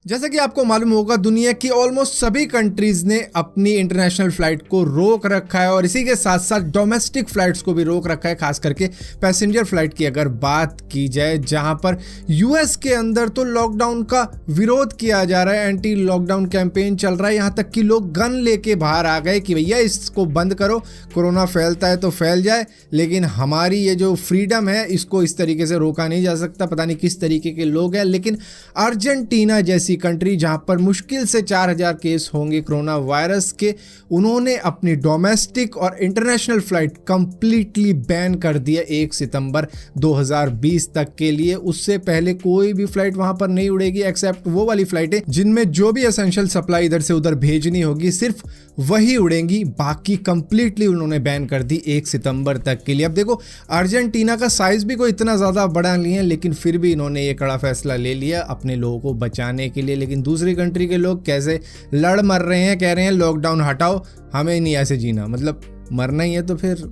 जैसा कि आपको मालूम होगा, दुनिया की ऑलमोस्ट सभी कंट्रीज ने अपनी इंटरनेशनल फ्लाइट को रोक रखा है और इसी के साथ साथ डोमेस्टिक फ्लाइट्स को भी रोक रखा है। खास करके पैसेंजर फ्लाइट की अगर बात की जाए, जहां पर यूएस के अंदर तो लॉकडाउन का विरोध किया जा रहा है, एंटी लॉकडाउन कैंपेन चल रहा है। यहां तक कि लोग गन लेके बाहर आ गए कि भैया इसको बंद करो, कोरोना फैलता है तो फैल जाए, लेकिन हमारी ये जो फ्रीडम है इसको इस तरीके से रोका नहीं जा सकता। पता नहीं किस तरीके के लोग हैं। लेकिन अर्जेंटीना जैसी कंट्री, जहां पर मुश्किल से 4000 केस होंगे कोरोना वायरस के, उन्होंने अपनी डोमेस्टिक और इंटरनेशनल फ्लाइट कंप्लीटली बैन कर दिया 1 सितंबर 2020 तक के लिए। उससे पहले कोई भी फ्लाइट वहां पर नहीं उड़ेगी एक्सेप्ट वो वाली फ्लाइटें जिनमें जो भी एसेंशियल सप्लाई इधर से उधर भेजनी होगी सिर्फ वही उड़ेंगी। बाकी कंप्लीटली उन्होंने बैन कर दी 1 सितंबर तक के लिए। अब देखो, अर्जेंटीना का साइज भी कोई इतना ज्यादा बड़ा नहीं है, लेकिन फिर भी इन्होंने ये कड़ा फैसला ले लिया अपने लोगों को बचाने के लिए। लेकिन दूसरी कंट्री के लोग कैसे लड़ मर रहे हैं, कह रहे हैं लॉकडाउन हटाओ, हमें नहीं ऐसे जीना। मतलब मरना ही है तो फिर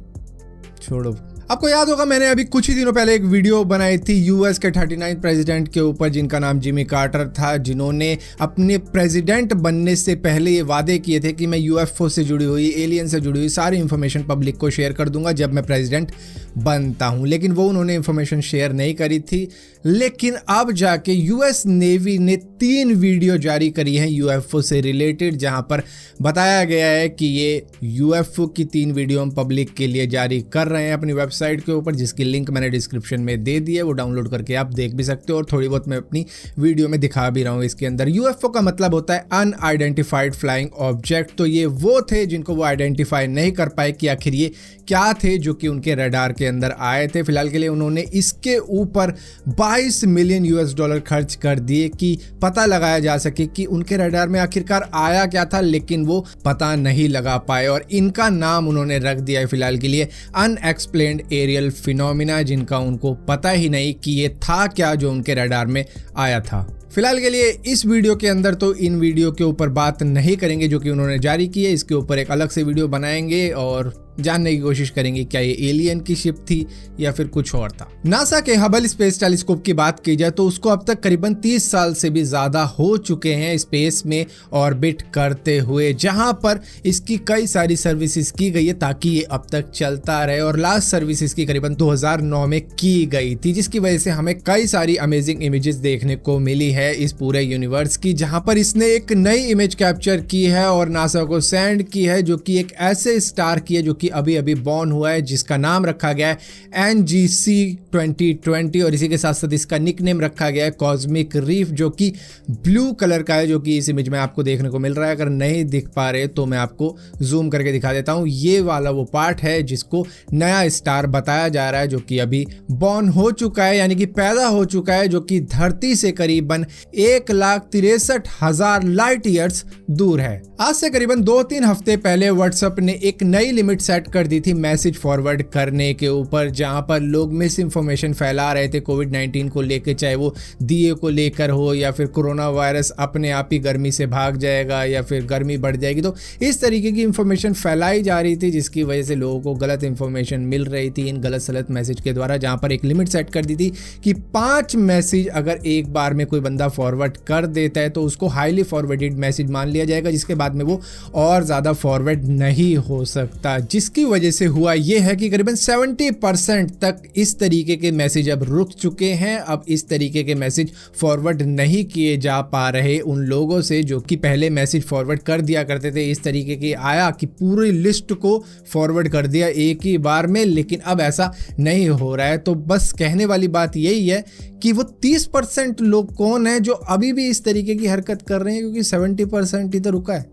छोड़ो। आपको याद होगा, मैंने अभी कुछ ही दिनों पहले एक वीडियो बनाई थी यूएस के 39 प्रेसिडेंट के ऊपर, जिनका नाम जिमी कार्टर था, जिन्होंने अपने प्रेसिडेंट बनने से पहले ये वादे किए थे कि मैं यूएफओ से जुड़ी हुई, एलियन से जुड़ी हुई सारी इंफॉर्मेशन पब्लिक को शेयर कर दूंगा जब मैं प्रेसिडेंट बनता हूं। लेकिन वो उन्होंने इंफॉर्मेशन शेयर नहीं करी थी। लेकिन अब जाके यूएस नेवी ने 3 वीडियो जारी करी हैं यूएफओ से रिलेटेड, जहां पर बताया गया है कि ये यूएफओ की 3 वीडियो हम पब्लिक के लिए जारी कर रहे हैं अपनी वेबसाइट के ऊपर, जिसकी लिंक मैंने डिस्क्रिप्शन में दे दी है। वो डाउनलोड करके आप देख भी सकते हो और थोड़ी बहुत मैं अपनी वीडियो में दिखा भी रहा हूँ। इसके अंदर यूएफओ का मतलब होता है अनआइडेंटिफाइड फ्लाइंग ऑब्जेक्ट। तो ये वो थे जिनको वो आइडेंटिफाई नहीं कर पाए कि आखिर ये क्या थे जो कि उनके रडार के अंदर आए थे। फिलहाल के लिए उन्होंने इसके ऊपर 22 मिलियन यूएस डॉलर खर्च कर दिए कि पता लगाया जा सके कि उनके रडार में आखिरकार आया क्या था, लेकिन वो पता नहीं लगा पाए। और इनका नाम उन्होंने रख दिया है फिलहाल के लिए अनएक्सप्लेन्ड एरियल फिनोमिना, जिनका उनको पता ही नहीं कि ये था क्या जो उनके रडार में आया था। फिलहाल के लिए इस वीडियो के अंदर तो इन वीडियो के ऊपर बात नहीं करेंगे जो कि उन्होंने जारी की है। इसके ऊपर एक अलग से वीडियो बनाएंगे और जानने की कोशिश करेंगे क्या ये एलियन की शिप थी या फिर कुछ और था। नासा के हबल स्पेस टेलीस्कोप की बात की जाए तो उसको अब तक करीबन 30 साल से भी ज्यादा हो चुके हैं स्पेस में ऑर्बिट करते हुए, जहां पर इसकी कई सारी सर्विसेज की गई है ताकि ये अब तक चलता रहे। और लास्ट सर्विस इसकी करीबन 2009 में की गई थी, जिसकी वजह से हमें कई सारी अमेजिंग इमेजेस देखने को मिली है इस पूरे यूनिवर्स की, जहां पर इसने एक नई इमेज कैप्चर की है और नासा को सेंड की है, जो कि एक ऐसे स्टार की है जो अभी अभी बॉर्न हुआ है, जिसका नाम रखा गया है NGC 2020 और इसी के साथ साथ इसका निकनेम रखा गया है कॉस्मिक रीफ, जो कि ब्लू कलर का है, जो कि इस इमेज में आपको देखने को मिल रहा है। अगर नहीं दिख पा रहे तो मैं आपको जूम करके दिखा देता हूं। ये वाला वो पार्ट है जिसको नया स्टार बताया जा रहा है, जो कि अभी बॉर्न हो चुका है, यानी कि पैदा हो चुका है, जो कि धरती से करीबन 1,63,000 लाइट ईयर्स दूर है। आज से करीबन 2-3 हफ्ते पहले व्हाट्सएप ने एक नई लिमिट सेट कर दी थी मैसेज फॉरवर्ड करने के ऊपर, जहां पर लोग मिस इन्फॉर्मेशन फैला रहे थे कोविड-19 को लेकर, चाहे वो दिए को लेकर हो या फिर कोरोना वायरस अपने आप ही गर्मी से भाग जाएगा या फिर गर्मी बढ़ जाएगी। तो इस तरीके की इंफॉर्मेशन फैलाई जा रही थी, जिसकी वजह से लोगों को गलत इंफॉर्मेशन मिल रही थी इन गलत सलत मैसेज के द्वारा, जहां पर एक लिमिट सेट कर दी थी कि 5 मैसेज अगर एक बार में कोई बंदा फॉरवर्ड कर देता है तो उसको हाईली फॉरवर्डेड मैसेज मान लिया जाएगा, जिसके बाद में वो और ज्यादा फॉरवर्ड नहीं हो सकता। जिसकी वजह से हुआ यह है कि करीबन 70% तक इस तरीके के मैसेज अब रुक चुके हैं। अब इस तरीके के मैसेज फॉरवर्ड नहीं किए जा पा रहे उन लोगों से जो कि पहले मैसेज फॉरवर्ड कर दिया करते थे। इस तरीके की आया कि पूरी लिस्ट को फॉरवर्ड कर दिया एक ही बार में, लेकिन अब ऐसा नहीं हो रहा है। तो बस कहने वाली बात यही है कि वो 30% लोग कौन है जो अभी भी इस तरीके की हरकत कर रहे हैं, क्योंकि 70% ही तो रुका है,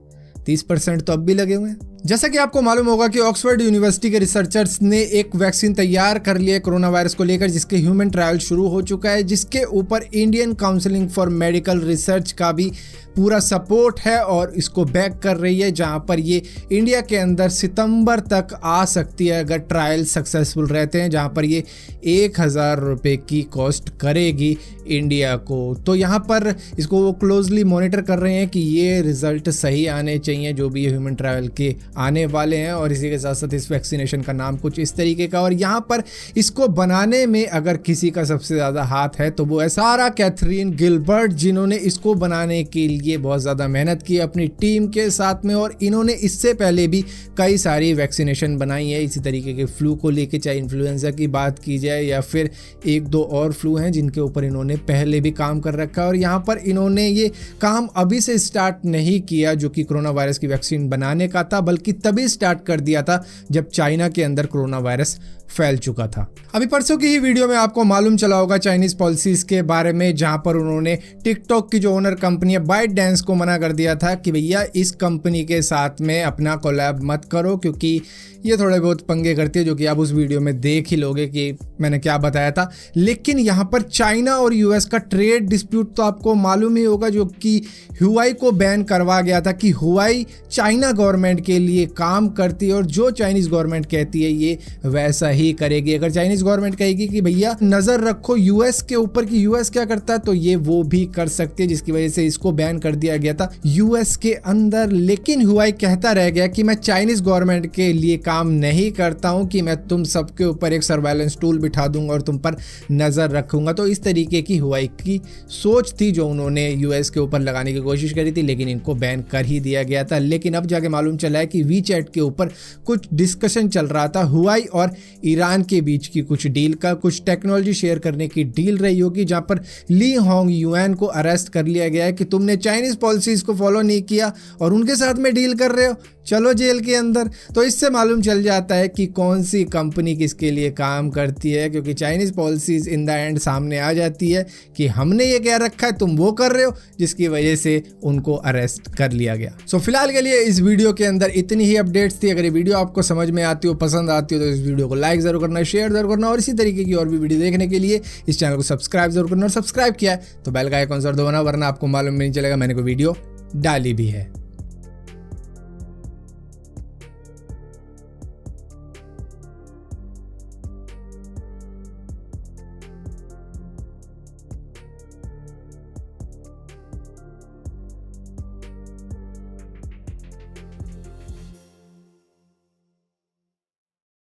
30% तो अब भी लगे हुए हैं। जैसा कि आपको मालूम होगा कि ऑक्सफोर्ड यूनिवर्सिटी के रिसर्चर्स ने एक वैक्सीन तैयार कर लिया है कोरोना वायरस को लेकर, जिसके ह्यूमन ट्रायल शुरू हो चुका है, जिसके ऊपर Indian counselling for medical research का भी पूरा सपोर्ट है और इसको बैक कर रही है, जहां पर ये इंडिया के अंदर सितंबर तक आ सकती है अगर ट्रायल सक्सेसफुल रहते हैं, जहां पर ये 1,000 रुपये की कॉस्ट करेगी इंडिया को। तो यहाँ पर इसको वो क्लोजली मॉनिटर कर रहे हैं कि ये रिजल्ट सही आने चाहिए जो भी ह्यूमन ट्रायल के आने वाले हैं और इसी के साथ साथ इस वैक्सीनेशन का नाम कुछ इस तरीके का। और यहाँ पर इसको बनाने में अगर किसी का सबसे ज़्यादा हाथ है तो वो है सारा कैथरीन गिलबर्ट, जिन्होंने इसको बनाने के लिए बहुत ज़्यादा मेहनत की अपनी टीम के साथ में। और इन्होंने इससे पहले भी कई सारी वैक्सीनेशन बनाई है इसी तरीके के फ्लू को लेके, चाहे इन्फ्लुएंजा की बात की जाए या फिर एक दो और फ्लू हैं जिनके ऊपर इन्होंने पहले भी काम कर रखा है। और यहाँ पर इन्होंने ये काम अभी से स्टार्ट नहीं किया जो कि कोरोना वायरस की वैक्सीन बनाने का था, बल्कि तभी स्टार्ट कर दिया था जब चाइना के अंदर कोरोना वायरस फैल चुका था। अभी परसों की ही वीडियो में आपको मालूम चला होगा चाइनीज पॉलिसीज के बारे में, जहां पर उन्होंने टिकटॉक की जो ओनर कंपनी है बाइटडांस को मना कर दिया था कि भैया इस कंपनी के साथ में अपना कोलैब मत करो क्योंकि ये थोड़े बहुत पंगे करती है, जो कि आप उस वीडियो में देख ही लोगे कि मैंने क्या बताया था। लेकिन यहाँ पर चाइना और यूएस का ट्रेड डिस्प्यूट तो आपको मालूम ही होगा, जो कि हुआई को बैन करवा गया था कि हुआई चाइना गवर्नमेंट के लिए काम करती है और जो चाइनीज गवर्नमेंट कहती है ये वैसा ही करेगी। अगर चाइनीज गवर्नमेंट कहेगी कि भैया नजर रखो यूएस के ऊपर कि यूएस क्या करता है, तो ये वो भी कर सकती है, जिसकी वजह से इसको बैन कर दिया गया था यूएस के अंदर। लेकिन हुआई कहता रह गया कि मैं चाइनीज गवर्नमेंट के लिए काम नहीं करता हूं, कि मैं तुम सबके ऊपर एक सर्वेलेंस टूल बिठा दूंगा और तुम पर नजर रखूंगा। तो इस तरीके की हुआई की सोच थी जो उन्होंने यूएस के ऊपर लगाने की कोशिश करी थी, लेकिन इनको बैन कर ही दिया गया था। लेकिन अब जाके मालूम चला है कि वीचैट के ऊपर कुछ डिस्कशन चल रहा था हुआई और ईरान के बीच की कुछ डील का, कुछ टेक्नोलॉजी शेयर करने की डील रही होगी, जहां पर ली होंग युआन को अरेस्ट कर लिया गया है कि तुमने चाइनीज पॉलिसीज को फॉलो नहीं किया और उनके साथ में डील कर रहे हो, चलो जेल के अंदर। तो इससे मालूम चल जाता है कि कौन सी कंपनी किसके लिए काम करती है, क्योंकि Chinese policies in the end सामने आ जाती है कि हमने ये कह रखा है तुम वो कर रहे हो, जिसकी वजह से उनको अरेस्ट कर लिया गया। सो फिलहाल के लिए इस वीडियो के अंदर इतनी ही अपडेट्स थी। अगर ये वीडियो आपको समझ में आती हो, पसंद आती हो, तो इस वीडियो को लाइक जरूर करना, शेयर जरूर करना और इसी तरीके की और भी वीडियो देखने के लिए इस चैनल को सब्सक्राइब जरूर करना। और सब्सक्राइब किया है तो बेल का आइकॉन जरूर दबाना, वरना आपको मालूम नहीं चलेगा मैंने कोई वीडियो डाली भी है।